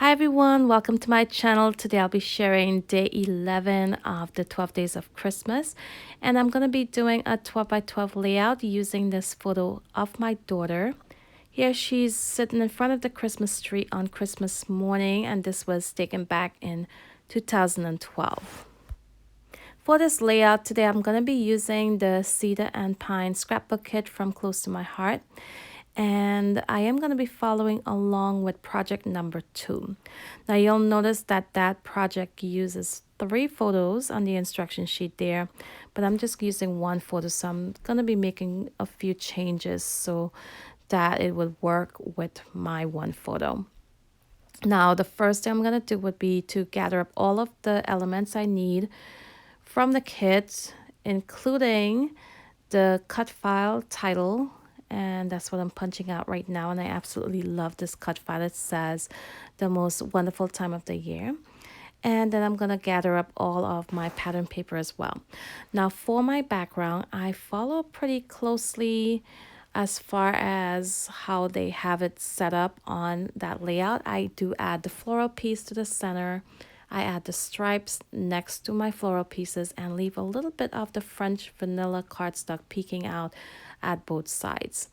Hi everyone, welcome to my channel. Today I'll be sharing day 11 of the 12 days of Christmas, and I'm going to be doing a 12 by 12 layout using this photo of my daughter. Here she's sitting in front of the Christmas tree on Christmas morning, and this was taken back in 2012. For this layout today, I'm going to be using the Cedar and Pine scrapbook kit from Close to My Heart. And I am going to be following along with project number 2. Now you'll notice that that project uses 3 photos on the instruction sheet there, but I'm just using 1 photo, so I'm going to be making a few changes so that it would work with my 1 photo. Now the first thing I'm going to do would be to gather up all of the elements I need from the kit, including the cut file title, and that's what I'm punching out right now, and I absolutely love this cut file. It says the most wonderful time of the year. And then I'm going to gather up all of my pattern paper as well. Now for my background, I follow pretty closely as far as how they have it set up on that layout. I do add the floral piece to the center. I add the stripes next to my floral pieces and leave a little bit of the French vanilla cardstock peeking out at both sides.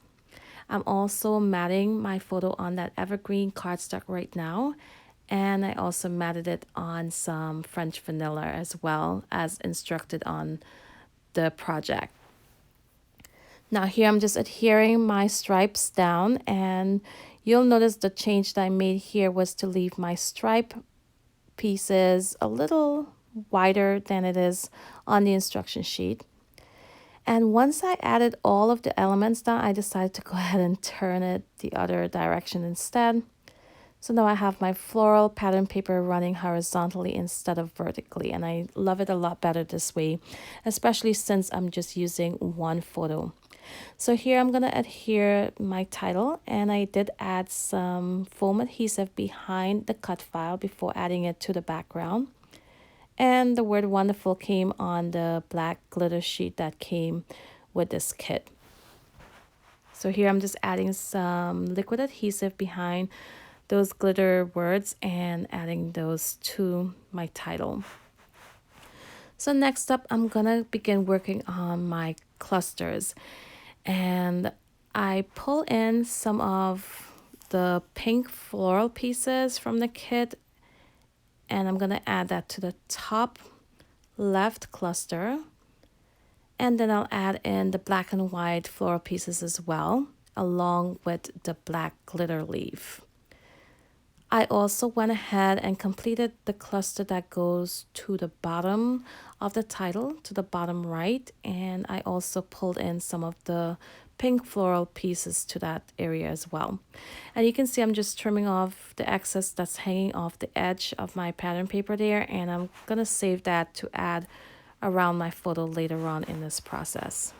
I'm also matting my photo on that evergreen cardstock right now, and I also matted it on some French vanilla as well as instructed on the project. Now here I'm just adhering my stripes down, and you'll notice the change that I made here was to leave my stripe pieces a little wider than it is on the instruction sheet. And once I added all of the elements down, I decided to go ahead and turn it the other direction instead. So now I have my floral pattern paper running horizontally instead of vertically, and I love it a lot better this way, especially since I'm just using 1 photo. So here I'm going to adhere my title, and I did add some foam adhesive behind the cut file before adding it to the background. And the word wonderful came on the black glitter sheet that came with this kit. So here I'm just adding some liquid adhesive behind those glitter words and adding those to my title. So next up, I'm gonna begin working on my clusters, and I pull in some of the pink floral pieces from the kit, and I'm gonna add that to the top left cluster, and then I'll add in the black and white floral pieces as well, along with the black glitter leaf. I also went ahead and completed the cluster that goes to the bottom of the title, to the bottom right, and I also pulled in some of the pink floral pieces to that area as well. And you can see I'm just trimming off the excess that's hanging off the edge of my pattern paper there, and I'm gonna save that to add around my photo later on in this process.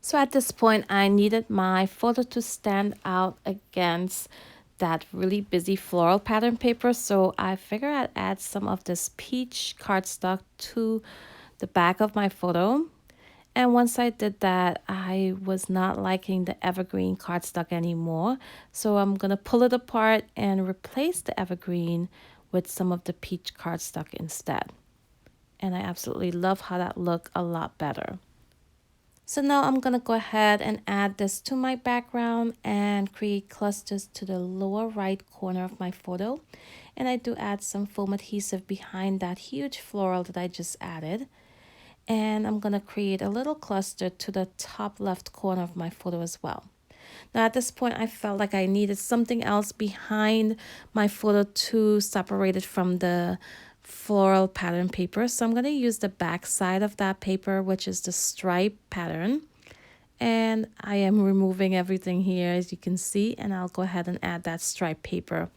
So at this point, I needed my photo to stand out against that really busy floral pattern paper, so I figured I'd add some of this peach cardstock to the back of my photo. And once I did that, I was not liking the evergreen cardstock anymore, so I'm gonna pull it apart and replace the evergreen with some of the peach cardstock instead. And I absolutely love how that looked a lot better. So now I'm gonna go ahead and add this to my background and create clusters to the lower right corner of my photo. And I do add some foam adhesive behind that huge floral that I just added. And I'm gonna create a little cluster to the top left corner of my photo as well. Now at this point, I felt like I needed something else behind my photo to separate it from the floral pattern paper. So I'm going to use the back side of that paper, which is the stripe pattern. And I am removing everything here, as you can see, and I'll go ahead and add that stripe paper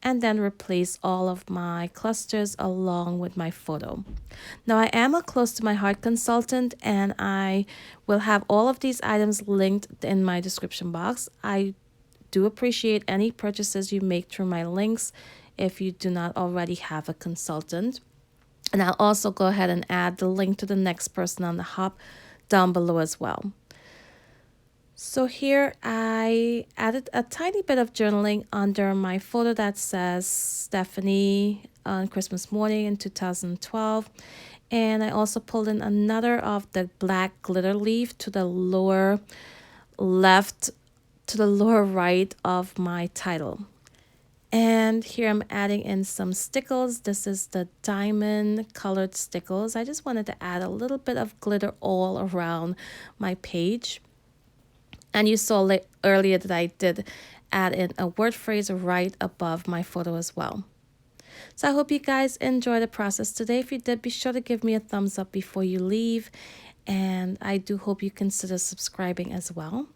and then replace all of my clusters along with my photo. Now I am a Close to My Heart consultant, and I will have all of these items linked in my description box. I do appreciate any purchases you make through my links if you do not already have a consultant. And I'll also go ahead and add the link to the next person on the hop down below as well. So here I added a tiny bit of journaling under my photo that says Stephanie on Christmas morning in 2012. And I also pulled in another of the black glitter leaf to the lower left, to the lower right of my title. And here I'm adding in some stickles. This is the diamond colored stickles. I just wanted to add a little bit of glitter all around my page. And you saw earlier that I did add in a word phrase right above my photo as well. So I hope you guys enjoy the process today. If you did, be sure to give me a thumbs up before you leave. And I do hope you consider subscribing as well.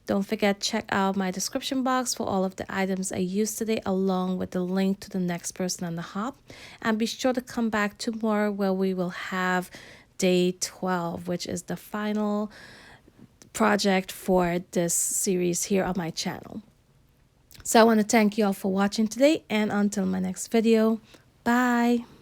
Don't forget, check out my description box for all of the items I used today, along with the link to the next person on the hop. And be sure to come back tomorrow where we will have day 12, which is the final project for this series here on my channel. So I want to thank you all for watching today, and until my next video, bye.